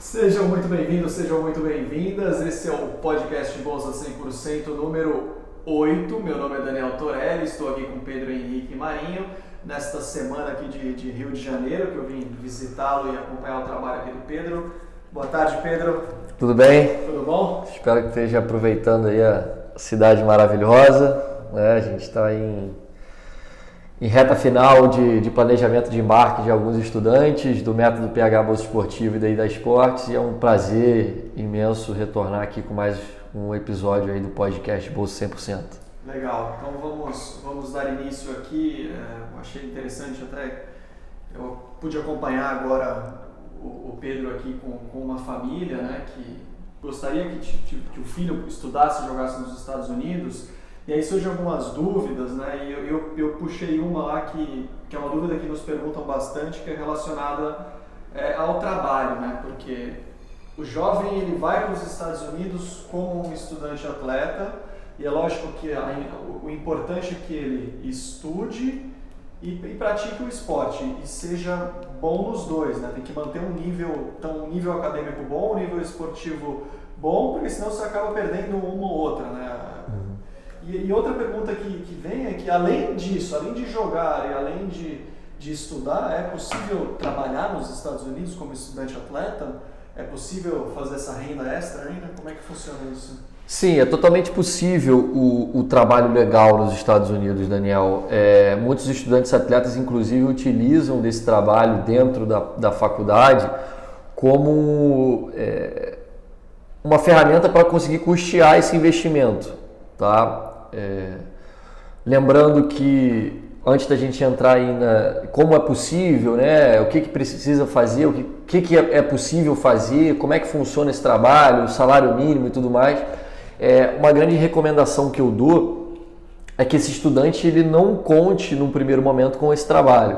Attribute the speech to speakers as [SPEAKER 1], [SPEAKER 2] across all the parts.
[SPEAKER 1] Sejam muito bem-vindos, sejam muito bem-vindas. Esse é o podcast Bolsa 100% número 8. Meu nome é Daniel Torelli, estou aqui com Pedro Henrique Marinho. Nesta semana aqui de Rio de Janeiro, que eu vim visitá-lo e acompanhar o trabalho aqui do Pedro. Boa tarde, Pedro.
[SPEAKER 2] Tudo bem?
[SPEAKER 1] Tudo bom?
[SPEAKER 2] Espero que esteja aproveitando aí a cidade maravilhosa. A gente está em reta final de planejamento de embarque de alguns estudantes do método PH Bolsa Esportiva e daí da Esportes, e é um prazer imenso retornar aqui com mais um episódio aí do podcast Bolsa 100%.
[SPEAKER 1] Legal, então vamos dar início aqui. Eu achei interessante até, eu pude acompanhar agora o Pedro aqui com uma família, né, que gostaria que o filho estudasse e jogasse nos Estados Unidos. E aí surgem algumas dúvidas, né? E eu puxei uma lá que é uma dúvida que nos perguntam bastante, que é relacionada ao trabalho, né? Porque o jovem ele vai para os Estados Unidos como um estudante atleta, e é lógico que o importante é que ele estude e pratique o esporte e seja bom nos dois, né? Tem que manter um nível acadêmico bom, um nível esportivo bom, porque senão você acaba perdendo uma ou outra, né? E outra pergunta que vem é que, além disso, além de jogar e além de estudar, é possível trabalhar nos Estados Unidos como estudante atleta? É possível fazer essa renda extra ainda? Como é que funciona isso?
[SPEAKER 2] Sim, é totalmente possível o trabalho legal nos Estados Unidos, Daniel. Muitos estudantes atletas, inclusive, utilizam desse trabalho dentro da faculdade como uma ferramenta para conseguir custear esse investimento, tá? Lembrando que antes da gente entrar aí como é possível, né, o que precisa fazer, o que é possível fazer, como é que funciona esse trabalho, o salário mínimo e tudo mais, uma grande recomendação que eu dou é que esse estudante ele não conte num primeiro momento com esse trabalho,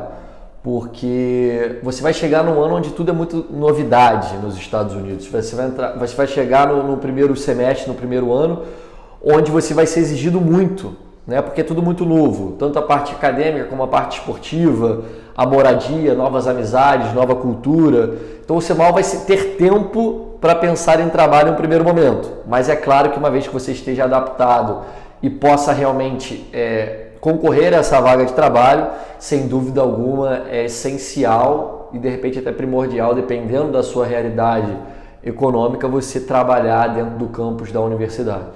[SPEAKER 2] porque você vai chegar num ano onde tudo é muito novidade nos Estados Unidos. Você vai chegar no primeiro semestre, no primeiro ano, onde você vai ser exigido muito, né? Porque é tudo muito novo, tanto a parte acadêmica como a parte esportiva, a moradia, novas amizades, nova cultura. Então você mal vai ter tempo para pensar em trabalho no primeiro momento. Mas é claro que uma vez que você esteja adaptado e possa realmente concorrer a essa vaga de trabalho, sem dúvida alguma é essencial e de repente até primordial, dependendo da sua realidade econômica, você trabalhar dentro do campus da universidade.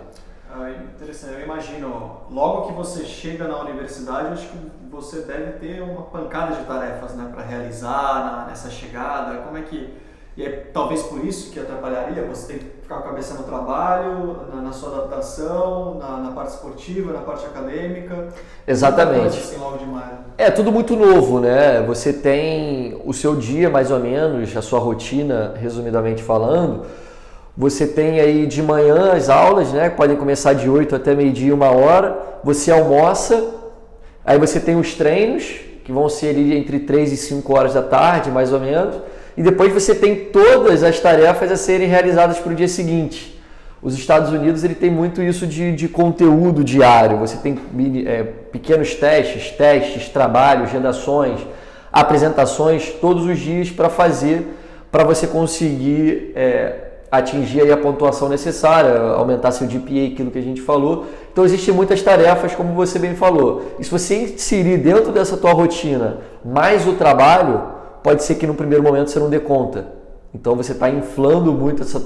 [SPEAKER 1] Interessante. Eu imagino, logo que você chega na universidade, acho que você deve ter uma pancada de tarefas, né, para realizar nessa chegada. Como é que... E é talvez por isso que atrapalharia, você tem que ficar com a cabeça no trabalho, na sua adaptação, na parte esportiva, na parte acadêmica.
[SPEAKER 2] Exatamente.
[SPEAKER 1] Assim, logo de maio.
[SPEAKER 2] É tudo muito novo, né? Você tem o seu dia, mais ou menos, a sua rotina, resumidamente falando. Você tem aí de manhã as aulas, né? Podem começar de 8 até meio-dia, 1h. Você almoça, aí você tem os treinos, que vão ser ali entre 3 e 5 horas da tarde, mais ou menos. E depois você tem todas as tarefas a serem realizadas para o dia seguinte. Os Estados Unidos ele tem muito isso de conteúdo diário. Você tem pequenos testes, trabalhos, redações, apresentações todos os dias para fazer, para você conseguir atingir aí a pontuação necessária, aumentar seu GPA, aquilo que a gente falou. Então existem muitas tarefas, como você bem falou. E se você inserir dentro dessa tua rotina mais o trabalho, pode ser que no primeiro momento você não dê conta. Então você está inflando muito essa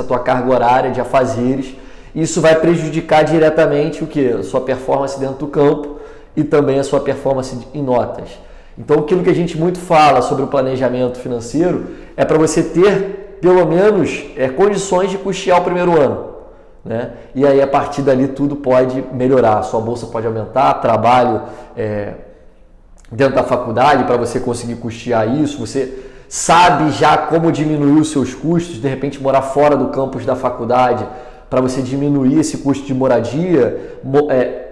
[SPEAKER 2] tua carga horária de afazeres. E isso vai prejudicar diretamente o quê? A sua performance dentro do campo e também a sua performance em notas. Então aquilo que a gente muito fala sobre o planejamento financeiro é para você ter pelo menos condições de custear o primeiro ano, né? E aí a partir dali tudo pode melhorar, sua bolsa pode aumentar, trabalho dentro da faculdade para você conseguir custear isso, você sabe já como diminuir os seus custos, de repente morar fora do campus da faculdade para você diminuir esse custo de moradia,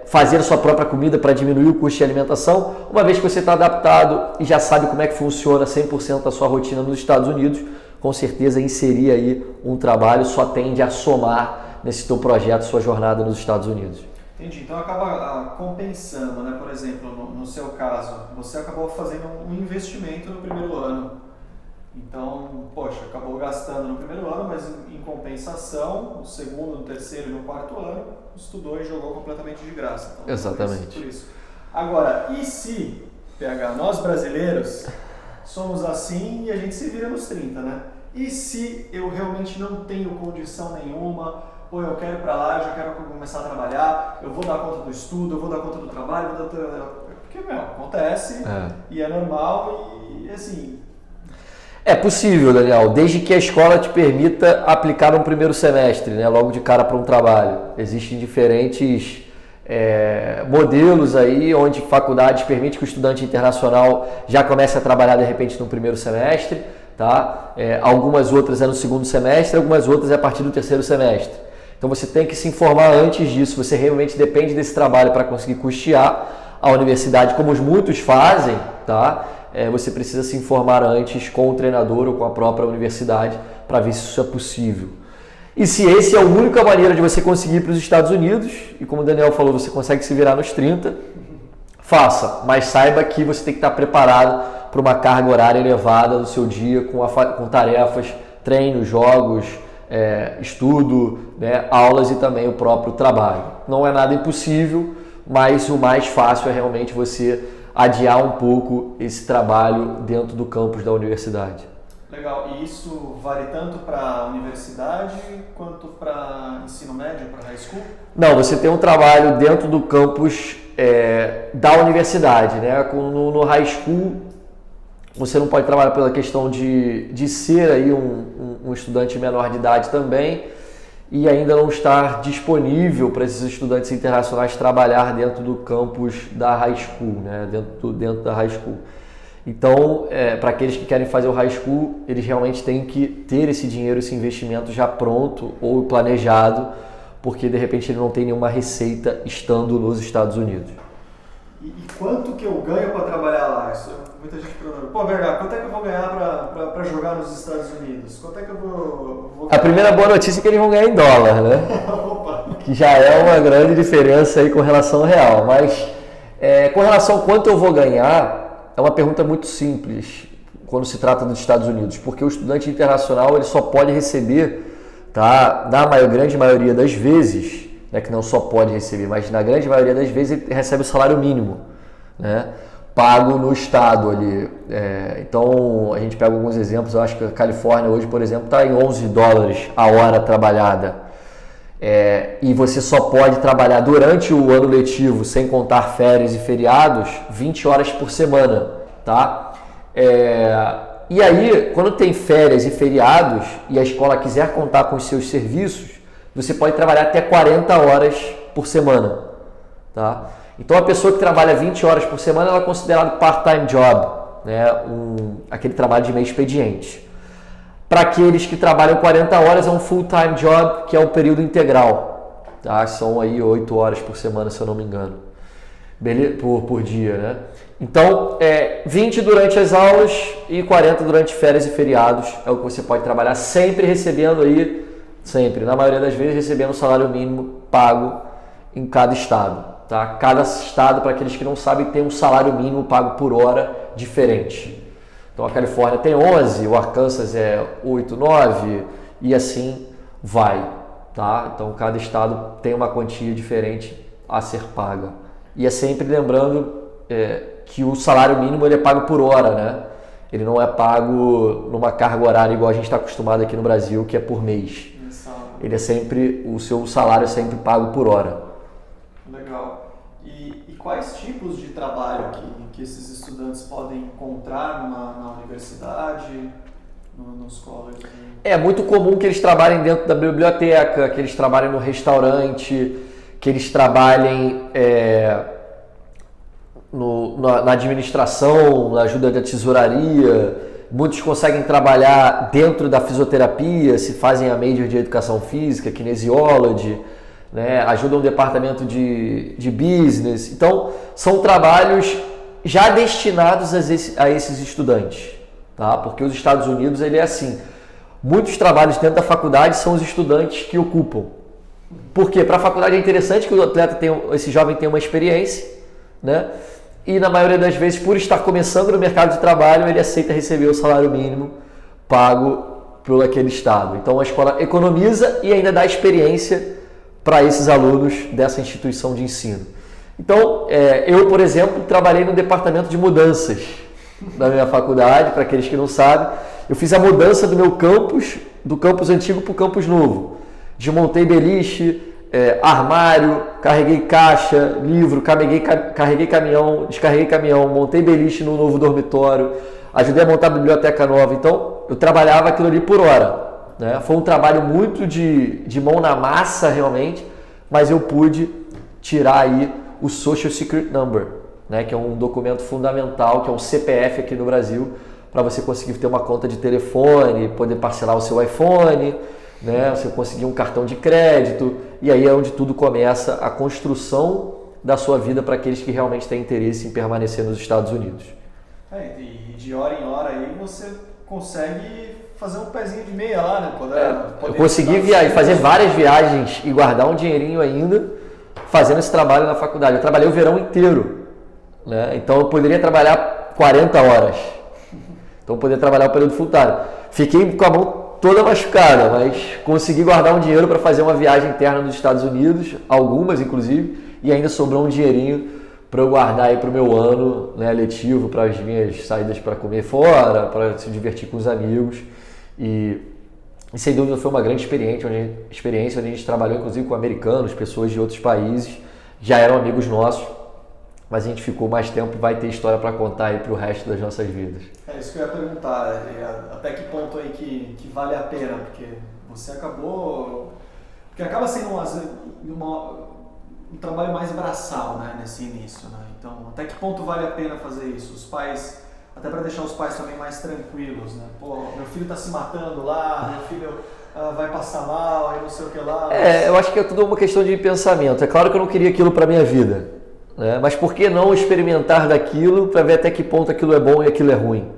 [SPEAKER 2] fazer a sua própria comida para diminuir o custo de alimentação, uma vez que você está adaptado e já sabe como é que funciona 100% da sua rotina nos Estados Unidos, com certeza inserir aí um trabalho só tende a somar nesse teu projeto, sua jornada nos Estados Unidos.
[SPEAKER 1] Entendi. Então acaba compensando, né? Por exemplo, no seu caso, você acabou fazendo um investimento no primeiro ano. Então, poxa, acabou gastando no primeiro ano, mas em compensação, no segundo, no terceiro e no quarto ano, estudou e jogou completamente de graça. Então,
[SPEAKER 2] exatamente.
[SPEAKER 1] por isso. Agora, e se, PH, nós brasileiros somos assim e a gente se vira nos 30, né? E se eu realmente não tenho condição nenhuma, pô, eu quero ir pra lá, eu já quero começar a trabalhar, eu vou dar conta do estudo, eu vou dar conta do trabalho, porque, acontece e é normal e assim...
[SPEAKER 2] É possível, Daniel, desde que a escola te permita aplicar um primeiro semestre, né, logo de cara para um trabalho. Existem diferentes modelos aí, onde faculdades permitem que o estudante internacional já comece a trabalhar de repente no primeiro semestre, tá? Algumas outras é no segundo semestre, algumas outras é a partir do terceiro semestre. Então você tem que se informar antes disso, você realmente depende desse trabalho para conseguir custear a universidade, como muitos fazem, tá? Você precisa se informar antes com o treinador ou com a própria universidade para ver se isso é possível. E se esse é a única maneira de você conseguir ir para os Estados Unidos, e como o Daniel falou, você consegue se virar nos 30, faça, mas saiba que você tem que estar preparado para uma carga horária elevada do seu dia com tarefas, treinos, jogos, estudo, né, aulas e também o próprio trabalho. Não é nada impossível, mas o mais fácil é realmente você adiar um pouco esse trabalho dentro do campus da universidade.
[SPEAKER 1] Legal. E isso vale tanto para a universidade quanto para ensino médio, para high school?
[SPEAKER 2] Não, você tem um trabalho dentro do campus da universidade, né? No high school, você não pode trabalhar pela questão de ser aí um estudante menor de idade também e ainda não estar disponível para esses estudantes internacionais trabalhar dentro do campus da high school, né? dentro da high school. Então, para aqueles que querem fazer o high school, eles realmente têm que ter esse dinheiro, esse investimento já pronto ou planejado, porque de repente ele não tem nenhuma receita estando nos Estados Unidos.
[SPEAKER 1] E quanto que eu ganho para trabalhar lá? Muita gente pergunta, pô, VH, quanto é que eu vou ganhar para jogar nos Estados Unidos? Quanto é que eu vou ganhar?
[SPEAKER 2] A primeira boa notícia é que eles vão ganhar em dólar, né? Que já é uma grande diferença aí com relação ao real. Mas com relação a quanto eu vou ganhar, é uma pergunta muito simples quando se trata dos Estados Unidos, porque o estudante internacional ele só pode receber, tá? Na grande maioria das vezes, né, que não só pode receber, mas na grande maioria das vezes ele recebe o salário mínimo, né, pago no estado ali. Então a gente pega alguns exemplos, eu acho que a Califórnia hoje, por exemplo, está em $11 a hora trabalhada. E você só pode trabalhar durante o ano letivo, sem contar férias e feriados, 20 horas por semana, tá? E aí, quando tem férias e feriados e a escola quiser contar com os seus serviços, você pode trabalhar até 40 horas por semana, tá? Então, a pessoa que trabalha 20 horas por semana, ela é considerada part-time job, né? Aquele trabalho de meio expediente. Para aqueles que trabalham 40 horas, é um full-time job, que é um período integral. Tá? São aí 8 horas por semana, se eu não me engano. Beleza? Por dia, né? Então, 20 durante as aulas e 40 durante férias e feriados é o que você pode trabalhar, sempre recebendo aí, na maioria das vezes, recebendo o salário mínimo pago em cada estado. Tá? Cada estado, para aqueles que não sabem, tem um salário mínimo pago por hora diferente. Então a Califórnia tem 11, o Arkansas é 8, 9 e assim vai, tá? Então cada estado tem uma quantia diferente a ser paga. E é sempre lembrando que o salário mínimo ele é pago por hora, né? Ele não é pago numa carga horária igual a gente está acostumado aqui no Brasil, que é por mês. Ele é sempre, o seu salário é sempre pago por hora.
[SPEAKER 1] Legal. E quais tipos de trabalho que esses estudantes podem encontrar na universidade, nos colleges?
[SPEAKER 2] É muito comum que eles trabalhem dentro da biblioteca, que eles trabalhem no restaurante, que eles trabalhem na administração, na ajuda da tesouraria. Muitos conseguem trabalhar dentro da fisioterapia, se fazem a major de educação física, kinesiology, né? Ajudam o departamento de business. Então, são trabalhos já destinados a esses estudantes, tá? Porque os Estados Unidos ele é assim, muitos trabalhos dentro da faculdade são os estudantes que ocupam. Por quê? Para a faculdade é interessante que o atleta esse jovem tenha uma experiência, né? E na maioria das vezes, por estar começando no mercado de trabalho, ele aceita receber o salário mínimo pago por aquele estado. Então a escola economiza e ainda dá experiência para esses alunos dessa instituição de ensino. Então, eu, por exemplo, trabalhei no departamento de mudanças da minha faculdade. Para aqueles que não sabem, eu fiz a mudança do meu campus, do campus antigo para o campus novo. Desmontei beliche, armário, carreguei caixa, livro, carreguei caminhão, descarreguei caminhão, montei beliche no novo dormitório, ajudei a montar a biblioteca nova. Então, eu trabalhava aquilo ali por hora, né? Foi um trabalho muito de mão na massa, realmente, mas eu pude tirar aí o Social Security Number, né? Que é um documento fundamental, que é um CPF aqui no Brasil, para você conseguir ter uma conta de telefone, poder parcelar o seu iPhone, né? Você conseguir um cartão de crédito, e aí é onde tudo começa a construção da sua vida para aqueles que realmente têm interesse em permanecer nos Estados Unidos.
[SPEAKER 1] E de hora em hora aí você consegue fazer um pezinho de meia lá, né?
[SPEAKER 2] Eu consegui fazer várias viagens e guardar um dinheirinho ainda fazendo esse trabalho na faculdade. Eu trabalhei o verão inteiro, né? Então eu poderia trabalhar 40 horas. Então eu poderia trabalhar o período full time. Fiquei com a mão toda machucada, mas consegui guardar um dinheiro para fazer uma viagem interna nos Estados Unidos, algumas inclusive, e ainda sobrou um dinheirinho para eu guardar aí para o meu ano, né, letivo, para as minhas saídas para comer fora, para se divertir com os amigos. E sem dúvida foi uma grande experiência onde a gente trabalhou inclusive com americanos, pessoas de outros países, já eram amigos nossos, mas a gente ficou mais tempo e vai ter história para contar aí para o resto das nossas vidas.
[SPEAKER 1] É isso que eu ia perguntar, até que ponto aí que vale a pena, porque você acabou... Porque acaba sendo um trabalho mais braçal, né, nesse início, né? Então, até que ponto vale a pena fazer isso? Os pais, até para deixar os pais também mais tranquilos, né? Pô, meu filho está se matando lá, meu filho vai passar mal, aí não sei o que lá. Mas...
[SPEAKER 2] eu acho que é tudo uma questão de pensamento. É claro que eu não queria aquilo para minha vida, né? Mas por que não experimentar daquilo para ver até que ponto aquilo é bom e aquilo é ruim?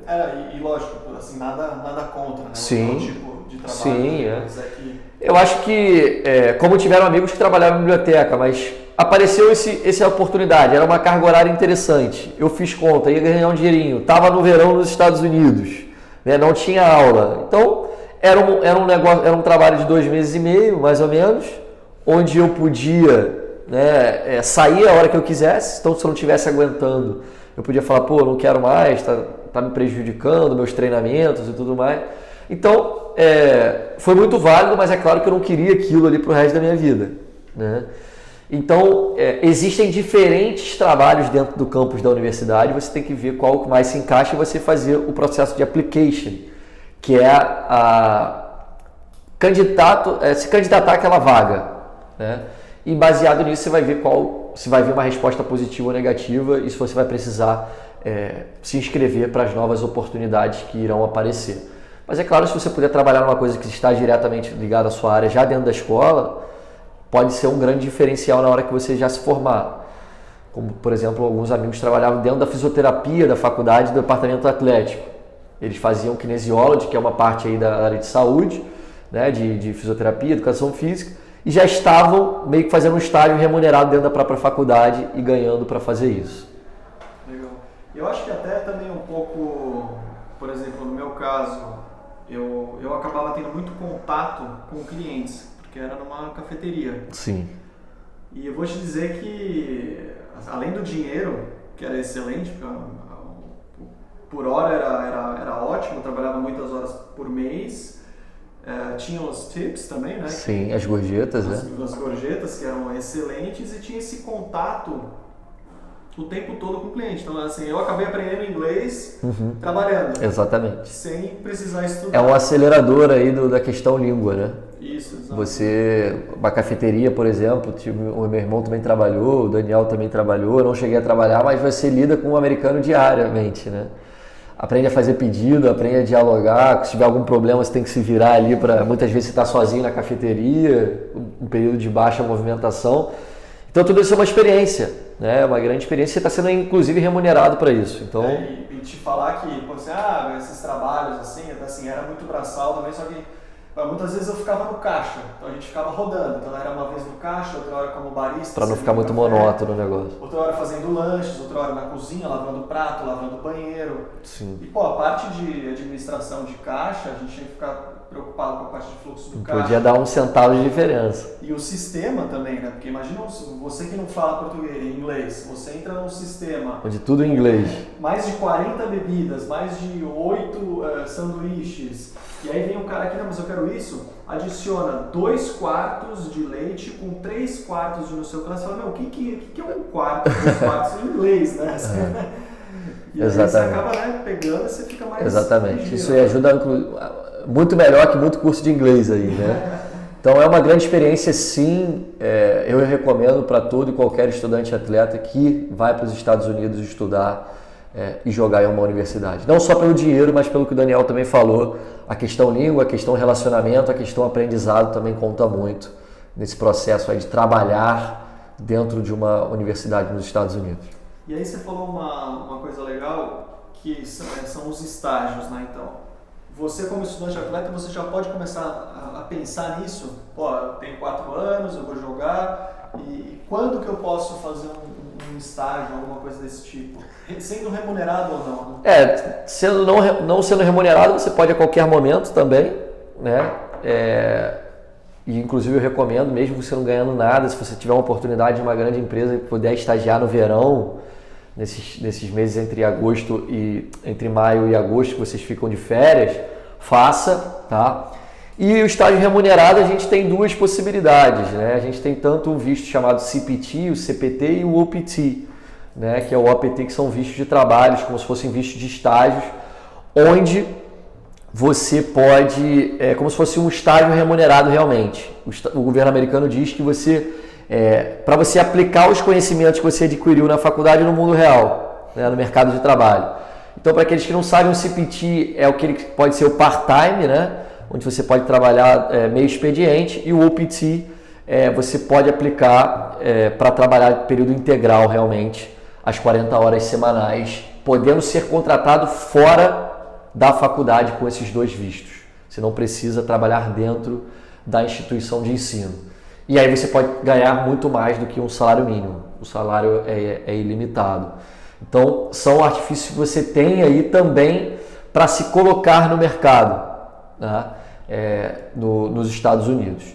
[SPEAKER 1] E lógico, assim, nada contra, né?
[SPEAKER 2] Sim.
[SPEAKER 1] Outro tipo de trabalho.
[SPEAKER 2] Sim,
[SPEAKER 1] mas
[SPEAKER 2] Eu acho que, como tiveram amigos que trabalhavam em biblioteca, mas apareceu essa oportunidade, era uma carga horária interessante. Eu fiz conta, ia ganhar um dinheirinho, estava no verão nos Estados Unidos, né, não tinha aula. Então, era um trabalho de 2 meses e meio, mais ou menos, onde eu podia, né, sair a hora que eu quisesse. Então, se eu não estivesse aguentando, eu podia falar, pô, não quero mais, tá me prejudicando, meus treinamentos e tudo mais. Então, foi muito válido, mas é claro que eu não queria aquilo ali para o resto da minha vida, né? Então, existem diferentes trabalhos dentro do campus da universidade, você tem que ver qual que mais se encaixa e você fazer o processo de application, que é se candidatar àquela vaga, né? E baseado nisso você vai ver se vai vir uma resposta positiva ou negativa e se você vai precisar se inscrever para as novas oportunidades que irão aparecer. Mas é claro, se você puder trabalhar numa coisa que está diretamente ligada à sua área já dentro da escola, pode ser um grande diferencial na hora que você já se formar. Como, por exemplo, alguns amigos trabalhavam dentro da fisioterapia da faculdade do departamento atlético. Eles faziam kinesiology, que é uma parte aí da área de saúde, né, de fisioterapia, educação física, e já estavam meio que fazendo um estágio remunerado dentro da própria faculdade e ganhando para fazer isso.
[SPEAKER 1] Legal. Eu acho que até também um pouco, por exemplo, no meu caso, eu acabava tendo muito contato com clientes, porque era numa cafeteria.
[SPEAKER 2] Sim.
[SPEAKER 1] E eu vou te dizer que, além do dinheiro, que era excelente, por hora era ótimo, eu trabalhava muitas horas por mês, tinha os tips também, né?
[SPEAKER 2] Sim, as gorjetas, né?
[SPEAKER 1] As gorjetas, que eram excelentes, e tinha esse contato o tempo todo com o cliente. Então, assim, eu acabei aprendendo inglês trabalhando.
[SPEAKER 2] Exatamente.
[SPEAKER 1] Sem precisar estudar.
[SPEAKER 2] É um acelerador aí da questão língua, né?
[SPEAKER 1] Isso, exatamente.
[SPEAKER 2] Uma cafeteria, por exemplo, o meu irmão também trabalhou, o Daniel também trabalhou, eu não cheguei a trabalhar, mas você lida com um americano diariamente, né? Aprende a fazer pedido, aprende a dialogar, se tiver algum problema você tem que se virar ali muitas vezes você está sozinho na cafeteria, um período de baixa movimentação. Então tudo isso é uma experiência, né? Uma grande experiência, você está sendo inclusive remunerado para isso. Então...
[SPEAKER 1] E te falar que, esses trabalhos assim, era muito braçal também, só que Muitas vezes eu ficava no caixa, então a gente ficava rodando. Então era uma vez no caixa, outra hora como barista.
[SPEAKER 2] Para não ficar muito monótono o negócio.
[SPEAKER 1] Outra hora fazendo lanches, outra hora na cozinha, lavando prato, lavando banheiro.
[SPEAKER 2] Sim.
[SPEAKER 1] E a parte de administração de caixa, a gente tinha que ficar preocupado com a parte de fluxo do caixa.
[SPEAKER 2] Podia dar um centavo de diferença.
[SPEAKER 1] E o sistema também, né? Porque imagina você que não fala português, inglês, você entra num sistema...
[SPEAKER 2] Onde tudo é em inglês.
[SPEAKER 1] Mais de 40 bebidas, mais de 8 sanduíches. E aí vem um cara aqui, não, mas eu quero isso. Adiciona 2 quartos de leite com 3 quartos de não sei o que. Você fala, meu, o que é 1 quarto, 2 quartos em inglês, né? E aí você acaba, né, pegando e você fica mais...
[SPEAKER 2] Exatamente.
[SPEAKER 1] ligeiro.
[SPEAKER 2] Isso aí ajuda muito melhor que muito curso de inglês aí, né? Então é uma grande experiência, sim. Eu recomendo para todo e qualquer estudante atleta que vai para os Estados Unidos estudar e jogar em uma universidade. Não só pelo dinheiro, mas pelo que o Daniel também falou, a questão língua, a questão relacionamento, a questão aprendizado também conta muito nesse processo aí de trabalhar dentro de uma universidade nos Estados Unidos.
[SPEAKER 1] E aí você falou uma coisa legal, que são os estágios, né? Então, você como estudante atleta, você já pode começar a pensar nisso. Eu tenho 4 anos, eu vou jogar, e quando que eu posso fazer um estágio, alguma coisa desse tipo? Sendo remunerado ou não?
[SPEAKER 2] Não sendo remunerado, você pode a qualquer momento também, né? E inclusive eu recomendo, mesmo você não ganhando nada, se você tiver uma oportunidade de uma grande empresa e puder estagiar no verão, nesses meses entre maio e agosto que vocês ficam de férias, faça, tá? E o estágio remunerado, a gente tem 2 possibilidades, né? A gente tem tanto um visto chamado CPT, o CPT e o OPT, né? Que é o OPT, que são vistos de trabalhos, como se fossem vistos de estágios, onde você pode, como se fosse um estágio remunerado realmente. O governo americano diz que para você aplicar os conhecimentos que você adquiriu na faculdade no mundo real, né, no mercado de trabalho. Então, para aqueles que não sabem, o CPT é aquele que pode ser o part-time, né, onde você pode trabalhar meio expediente, e o OPT você pode aplicar para trabalhar período integral realmente, as 40 horas semanais, podendo ser contratado fora da faculdade com esses 2 vistos. Você não precisa trabalhar dentro da instituição de ensino. E aí você pode ganhar muito mais do que um salário mínimo. O salário é ilimitado. Então, são artifícios que você tem aí também para se colocar no mercado, né? Nos Estados Unidos.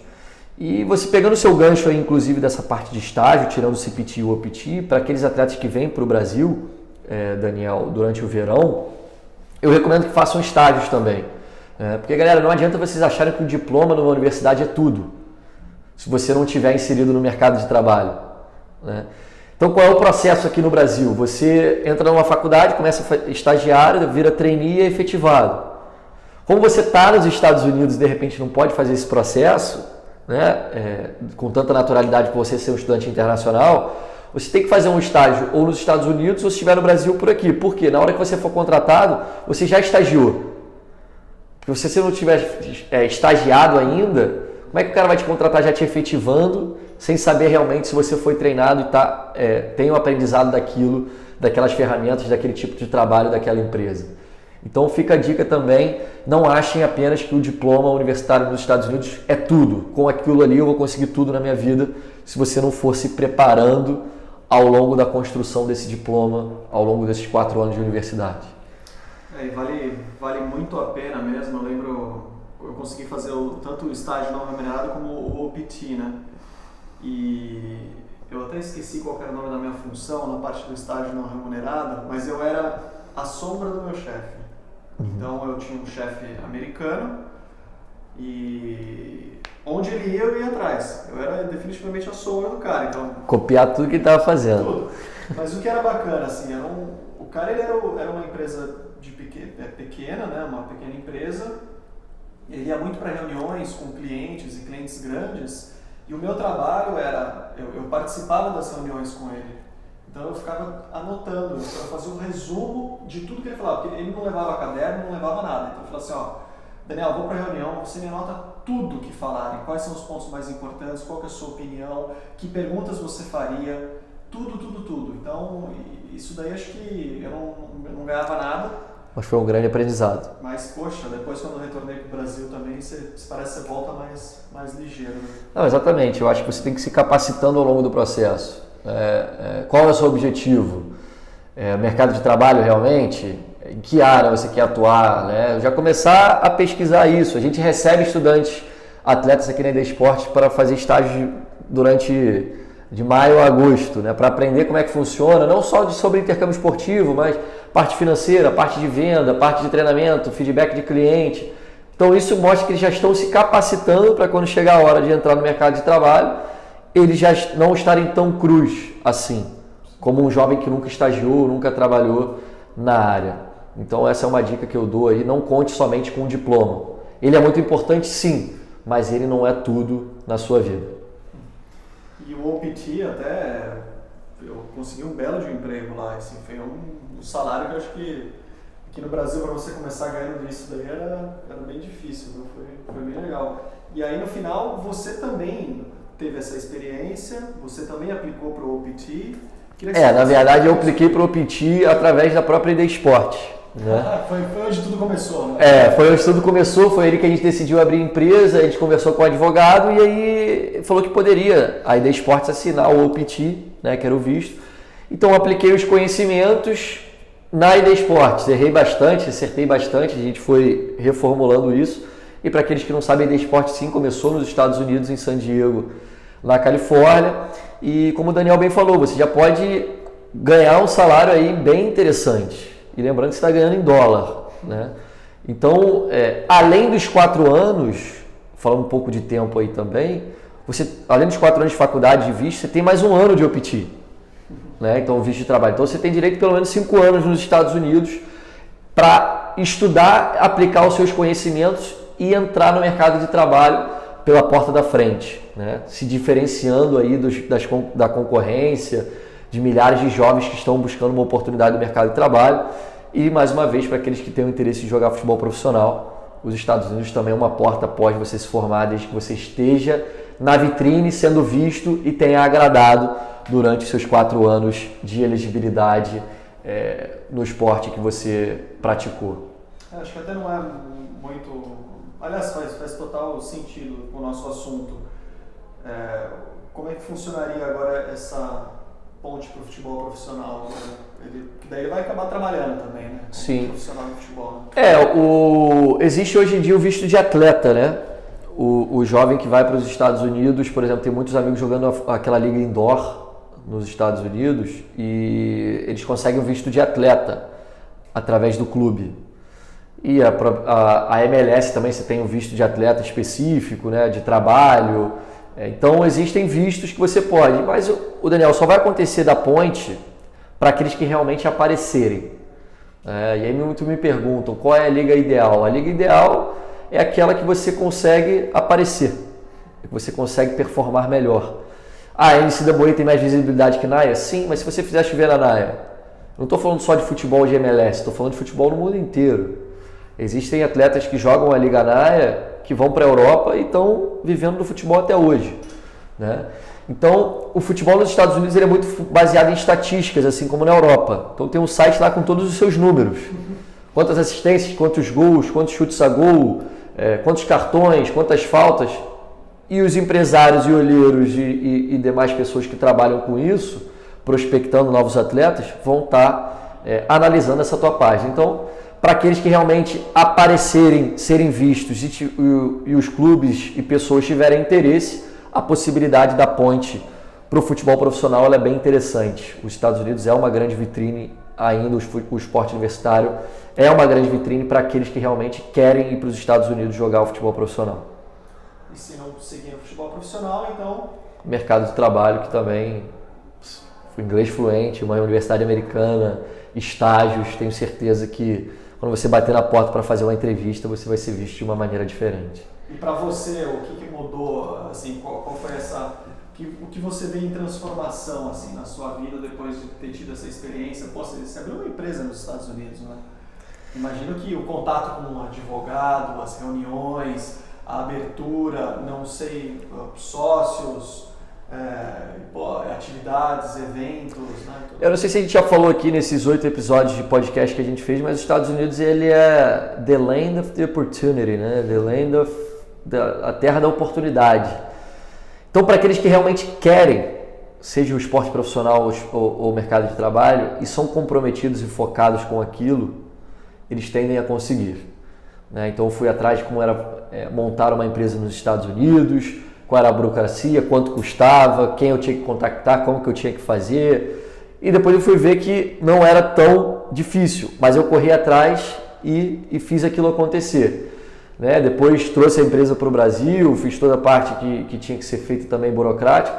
[SPEAKER 2] E você pegando o seu gancho aí, inclusive, dessa parte de estágio, tirando o CPT e o OPT, para aqueles atletas que vêm para o Brasil, Daniel, durante o verão, eu recomendo que façam estágios também. Porque, galera, não adianta vocês acharem que o diploma numa universidade é tudo, se você não estiver inserido no mercado de trabalho, né? Então, qual é o processo aqui no Brasil? Você entra numa faculdade, começa estagiário, vira trainee e é efetivado. Como você está nos Estados Unidos e de repente não pode fazer esse processo, né, com tanta naturalidade por você ser um estudante internacional, você tem que fazer um estágio ou nos Estados Unidos ou se estiver no Brasil por aqui. Por quê? Na hora que você for contratado, você já estagiou. Porque se você não tiver estagiado ainda, como é que o cara vai te contratar já te efetivando, sem saber realmente se você foi treinado e tem o aprendizado daquelas ferramentas, daquele tipo de trabalho daquela empresa? Então fica a dica também, não achem apenas que o diploma universitário nos Estados Unidos é tudo. Com aquilo ali eu vou conseguir tudo na minha vida, se você não for se preparando ao longo da construção desse diploma, ao longo desses 4 anos de universidade.
[SPEAKER 1] E vale muito a pena mesmo. Eu lembro, eu consegui fazer tanto o estágio não remunerado como o OPT, né? E eu até esqueci qual era o nome da minha função na parte do estágio não remunerado, mas eu era a sombra do meu chefe. Então eu tinha um chefe americano e onde ele ia, eu ia atrás. Eu era definitivamente a sombra do cara. Então,
[SPEAKER 2] copiar tudo que ele estava fazendo.
[SPEAKER 1] Tudo. Mas o que era bacana, assim, o cara ele era uma empresa pequena, né? Uma pequena empresa. Ele ia muito para reuniões com clientes e clientes grandes. E o meu trabalho era, eu participava das reuniões com ele. Então eu ficava anotando, eu fazia um resumo de tudo que ele falava, porque ele não levava caderno, não levava nada. Então eu falava assim, Daniel, vou para a reunião, você me anota tudo que falarem, quais são os pontos mais importantes, qual que é a sua opinião, que perguntas você faria, tudo. Então isso daí acho que eu não ganhava nada,
[SPEAKER 2] Mas foi um grande aprendizado.
[SPEAKER 1] Mas, poxa, depois quando eu retornei para o Brasil também, parece que você volta mais ligeiro. Né?
[SPEAKER 2] Não, exatamente. Eu acho que você tem que se capacitando ao longo do processo. Qual é o seu objetivo? Mercado de trabalho realmente? Em que área você quer atuar? Né? Já começar a pesquisar isso. A gente recebe estudantes, atletas aqui na ED Esportes para fazer estágio durante de maio a agosto, né? Para aprender como é que funciona, não só sobre intercâmbio esportivo, mas parte financeira, parte de venda, parte de treinamento, feedback de cliente. Então isso mostra que eles já estão se capacitando para quando chegar a hora de entrar no mercado de trabalho, eles já não estarem tão crus assim, como um jovem que nunca estagiou, nunca trabalhou na área. Então essa é uma dica que eu dou aí, não conte somente com um diploma. Ele é muito importante sim, mas ele não é tudo na sua vida.
[SPEAKER 1] E o OPT até, eu consegui um belo de um emprego lá, assim, foi um salário que eu acho que aqui no Brasil para você começar ganhando isso daí era bem difícil, viu? Foi bem legal. E aí no final você também teve essa experiência, você também aplicou para o OPT.
[SPEAKER 2] Na verdade eu apliquei para o OPT através da própria ED Esportes. Né?
[SPEAKER 1] Foi onde tudo começou, né?
[SPEAKER 2] Foi onde tudo começou, foi ele que a gente decidiu abrir empresa, a gente conversou com o advogado e aí falou que poderia a ED Esportes assinar o OPT, né, que era o visto. Então eu apliquei os conhecimentos na ED Esportes, errei bastante, acertei bastante, a gente foi reformulando isso. E para aqueles que não sabem, a ED Esportes sim começou nos Estados Unidos, em San Diego, na Califórnia. E como o Daniel bem falou, você já pode ganhar um salário aí bem interessante. E lembrando que você está ganhando em dólar, né? Então, além dos 4 anos, falando um pouco de tempo aí também, você, além dos 4 anos de faculdade de visto, você tem mais 1 ano de OPT, né? Então, visto de trabalho. Então, você tem direito a pelo menos 5 anos nos Estados Unidos para estudar, aplicar os seus conhecimentos e entrar no mercado de trabalho pela porta da frente, né? Se diferenciando aí da concorrência, de milhares de jovens que estão buscando uma oportunidade no mercado de trabalho. E, mais uma vez, para aqueles que têm o interesse em jogar futebol profissional, os Estados Unidos também é uma porta após você se formar, desde que você esteja na vitrine, sendo visto e tenha agradado durante os seus 4 anos de elegibilidade no esporte que você praticou.
[SPEAKER 1] Acho que até não é muito... Aliás, faz total sentido com o nosso assunto. Como é que funcionaria agora essa ponte para o futebol profissional? Daí ele vai acabar trabalhando também, né? Como
[SPEAKER 2] Sim.
[SPEAKER 1] profissional de futebol. Né?
[SPEAKER 2] Existe hoje em dia o visto de atleta, né? O jovem que vai para os Estados Unidos, por exemplo, tem muitos amigos jogando aquela liga indoor nos Estados Unidos e eles conseguem o visto de atleta através do clube. E a MLS também você tem um visto de atleta específico, né? De trabalho. Então existem vistos que você pode, mas o Daniel só vai acontecer da ponte para aqueles que realmente aparecerem. E aí muito me perguntam qual é a liga ideal. A liga ideal é aquela que você consegue aparecer, que você consegue performar melhor. A NCAA tem mais visibilidade que a NAIA? Sim, mas se você fizer chover na NAIA, não estou falando só de futebol de MLS, estou falando de futebol no mundo inteiro. Existem atletas que jogam a Liga NAIA que vão para a Europa e estão vivendo do futebol até hoje, né? Então, o futebol nos Estados Unidos ele é muito baseado em estatísticas, assim como na Europa. Então, tem um site lá com todos os seus números. Quantas assistências, quantos gols, quantos chutes a gol, quantos cartões, quantas faltas. E os empresários e olheiros e demais pessoas que trabalham com isso, prospectando novos atletas, vão estar analisando essa tua página. Então, para aqueles que realmente aparecerem, serem vistos e os clubes e pessoas tiverem interesse, a possibilidade da ponte para o futebol profissional ela é bem interessante. Os Estados Unidos é uma grande vitrine ainda, o esporte universitário é uma grande vitrine para aqueles que realmente querem ir para os Estados Unidos jogar o futebol profissional.
[SPEAKER 1] E se não seguir o futebol profissional, então...
[SPEAKER 2] Mercado de trabalho que também, inglês fluente, uma universidade americana, estágios, tenho certeza que quando você bater na porta para fazer uma entrevista, você vai ser visto de uma maneira diferente.
[SPEAKER 1] E para você, o que mudou, assim, qual foi o que você vê em transformação, assim, na sua vida depois de ter tido essa experiência? Pô, você abriu uma empresa nos Estados Unidos, né? Imagino que o contato com um advogado, as reuniões, a abertura, não sei, sócios, atividades, eventos, né?
[SPEAKER 2] Eu não sei se a gente já falou aqui nesses 8 episódios de podcast que a gente fez, mas os Estados Unidos ele é the land of the opportunity, né? The land of a terra da oportunidade. Então, para aqueles que realmente querem, seja o esporte profissional ou o mercado de trabalho, e são comprometidos e focados com aquilo, eles tendem a conseguir. Né? Então, eu fui atrás de como era montar uma empresa nos Estados Unidos, qual era a burocracia, quanto custava, quem eu tinha que contactar, como que eu tinha que fazer. E depois eu fui ver que não era tão difícil, mas eu corri atrás e fiz aquilo acontecer. Né? Depois trouxe a empresa para o Brasil, fiz toda a parte que tinha que ser feita também burocrática.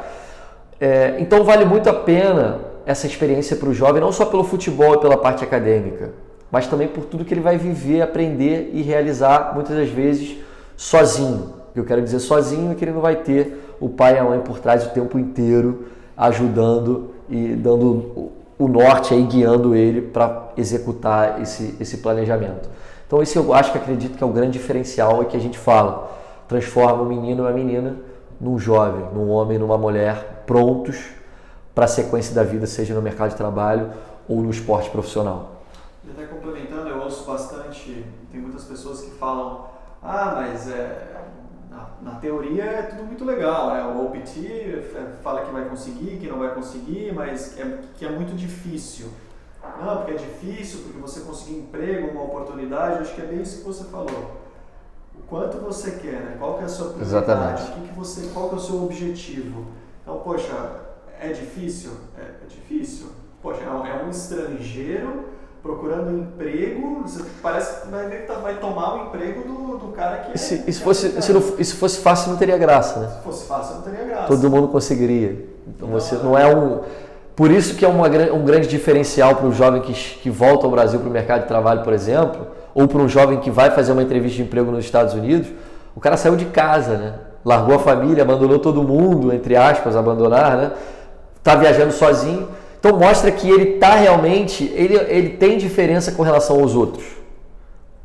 [SPEAKER 2] Então vale muito a pena essa experiência para o jovem, não só pelo futebol e pela parte acadêmica, mas também por tudo que ele vai viver, aprender e realizar muitas das vezes sozinho. Eu quero dizer sozinho é que ele não vai ter o pai e a mãe por trás o tempo inteiro ajudando e dando o norte, aí, guiando ele para executar esse planejamento. Então esse eu acredito que é o grande diferencial e que a gente fala. Transforma o menino ou a menina num jovem, num homem, numa mulher, prontos para a sequência da vida, seja no mercado de trabalho ou no esporte profissional.
[SPEAKER 1] E até complementando, eu ouço bastante, tem muitas pessoas que falam, mas na teoria é tudo muito legal, né? O OPT fala que vai conseguir, que não vai conseguir, mas que é muito difícil. Não, porque é difícil, porque você conseguir emprego, uma oportunidade, acho que é bem isso que você falou. O quanto você quer, né? Qual que é a sua prioridade? Qual que é o seu objetivo? Então, poxa, é difícil? É difícil. Poxa, é um estrangeiro procurando emprego, parece que vai tomar o emprego do cara que
[SPEAKER 2] se fosse fácil, não teria graça, né?
[SPEAKER 1] Se fosse fácil, não teria graça.
[SPEAKER 2] Todo mundo conseguiria. Então você não é um... Por isso que é um grande diferencial para o jovem que volta ao Brasil para o mercado de trabalho, por exemplo, ou para um jovem que vai fazer uma entrevista de emprego nos Estados Unidos, o cara saiu de casa, né? Largou a família, abandonou todo mundo, entre aspas, abandonar, né? Tá viajando sozinho. Então mostra que ele tá realmente, ele tem diferença com relação aos outros,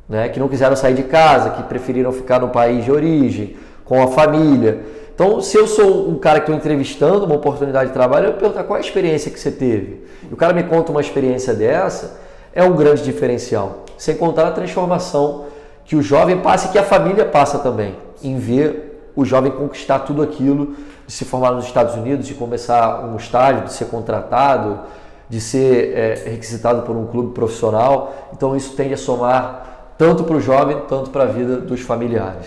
[SPEAKER 2] né? Que não quiseram sair de casa, que preferiram ficar no país de origem, com a família. Então, se eu sou um cara que estou entrevistando uma oportunidade de trabalho, eu pergunto qual é a experiência que você teve. E o cara me conta uma experiência dessa, é um grande diferencial. Sem contar a transformação que o jovem passa e que a família passa também, em ver o jovem conquistar tudo aquilo, de se formar nos Estados Unidos, de começar um estágio, de ser contratado, de ser requisitado por um clube profissional. Então isso tende a somar tanto para o jovem, tanto para a vida dos familiares.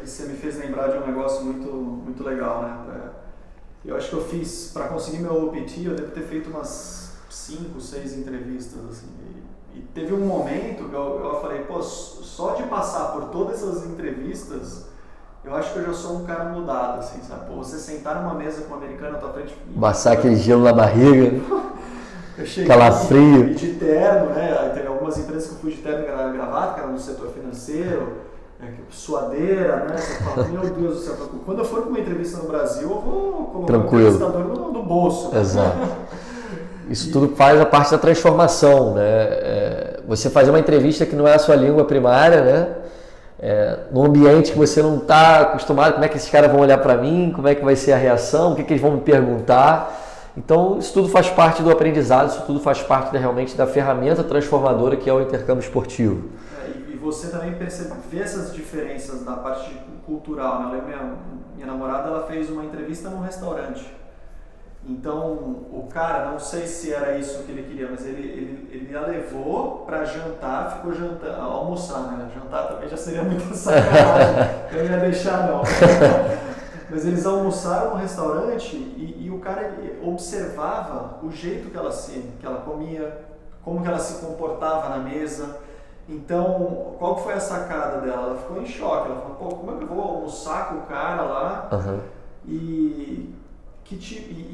[SPEAKER 1] Você me fez lembrar de um negócio muito legal, né? Eu acho que eu fiz, para conseguir meu OPT, eu devo ter feito umas 5, 6 entrevistas, assim. E teve um momento que eu falei, só de passar por todas essas entrevistas, eu acho que eu já sou um cara mudado, assim, sabe? Você sentar numa mesa com um americano na tua frente...
[SPEAKER 2] Passar aquele gelo na barriga, né?
[SPEAKER 1] Eu cheguei
[SPEAKER 2] calafrio.
[SPEAKER 1] E de terno, né? Teve algumas empresas que eu fui de terno e gravata, que era no setor financeiro, suadeira, né? Você fala, meu Deus do céu, quando eu for com uma entrevista no Brasil, eu vou colocar o entrevistador no bolso.
[SPEAKER 2] Exato. Isso tudo faz a parte da transformação, né? Você fazer uma entrevista que não é a sua língua primária, né? Num ambiente que você não está acostumado, como é que esses caras vão olhar para mim, como é que vai ser a reação, o que eles vão me perguntar. Então, isso tudo faz parte do aprendizado, isso tudo faz parte realmente da ferramenta transformadora que é o intercâmbio esportivo.
[SPEAKER 1] E você também vê essas diferenças da parte cultural, né? Eu lembro, minha namorada, ela fez uma entrevista num restaurante. Então, o cara, não sei se era isso que ele queria, mas ele a levou para jantar, ficou jantando, almoçar, né? Jantar também já seria muito sacanagem, eu não ia deixar não. Mas eles almoçaram no restaurante e o cara observava o jeito que ela comia, como que ela se comportava na mesa. Então, qual foi a sacada dela? Ela ficou em choque, ela falou, como é que eu vou almoçar com o cara lá?
[SPEAKER 2] Uhum.
[SPEAKER 1] E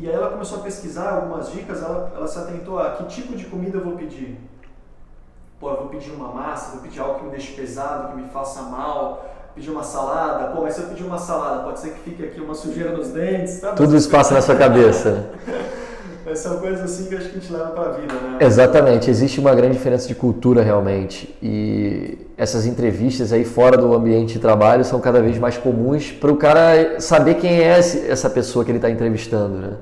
[SPEAKER 1] aí ela começou a pesquisar algumas dicas, ela se atentou a que tipo de comida eu vou pedir. Eu vou pedir uma massa, vou pedir algo que me deixe pesado, que me faça mal, pedir uma salada, mas se eu pedir uma salada, pode ser que fique aqui uma sujeira nos dentes. Sabe?
[SPEAKER 2] Tudo isso passa na sua cabeça.
[SPEAKER 1] Mas são coisas assim que acho que a gente leva para a vida, né?
[SPEAKER 2] Exatamente, existe uma grande diferença de cultura realmente. E essas entrevistas aí fora do ambiente de trabalho são cada vez mais comuns para o cara saber quem é essa pessoa que ele está entrevistando, né?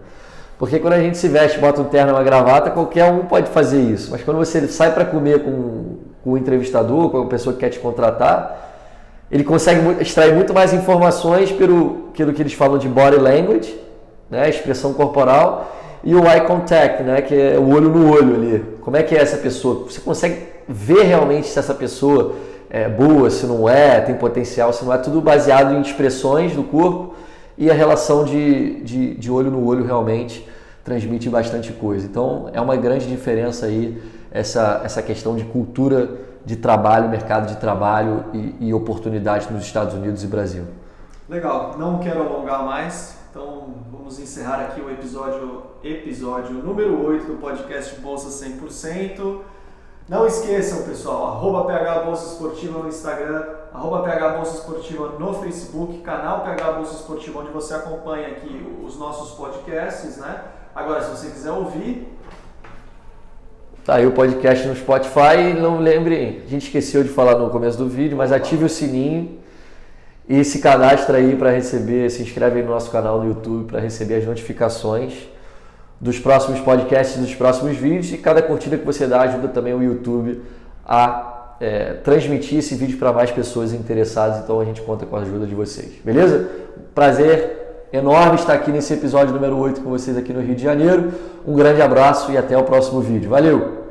[SPEAKER 2] Porque quando a gente se veste, bota um terno e uma gravata, qualquer um pode fazer isso. Mas quando você sai para comer com o entrevistador, com a pessoa que quer te contratar, ele consegue extrair muito mais informações pelo que eles falam de body language, né, expressão corporal, e o eye contact, né, que é o olho no olho ali. Como é que é essa pessoa? Você consegue ver realmente se essa pessoa é boa, se não é, tem potencial, se não é, tudo baseado em expressões do corpo, e a relação de olho no olho realmente transmite bastante coisa. Então é uma grande diferença aí essa questão de cultura de trabalho, mercado de trabalho e oportunidades nos Estados Unidos e Brasil.
[SPEAKER 1] Legal, não quero alongar mais, então vamos encerrar aqui o episódio número 8 do podcast Bolsa 100%. Não esqueçam, pessoal, @PH Bolsa Esportiva no Instagram, @PH Bolsa Esportiva no Facebook, canal PH Bolsa Esportiva, onde você acompanha aqui os nossos podcasts, né? Agora, se você quiser ouvir...
[SPEAKER 2] Tá aí o podcast no Spotify, não lembre, a gente esqueceu de falar no começo do vídeo, mas ative o sininho e se cadastra aí para receber, se inscreve aí no nosso canal no YouTube para receber as notificações dos próximos podcasts, dos próximos vídeos, e cada curtida que você dá ajuda também o YouTube a transmitir esse vídeo para mais pessoas interessadas, então a gente conta com a ajuda de vocês, beleza? Prazer enorme estar aqui nesse episódio número 8 com vocês aqui no Rio de Janeiro, um grande abraço e até o próximo vídeo, valeu!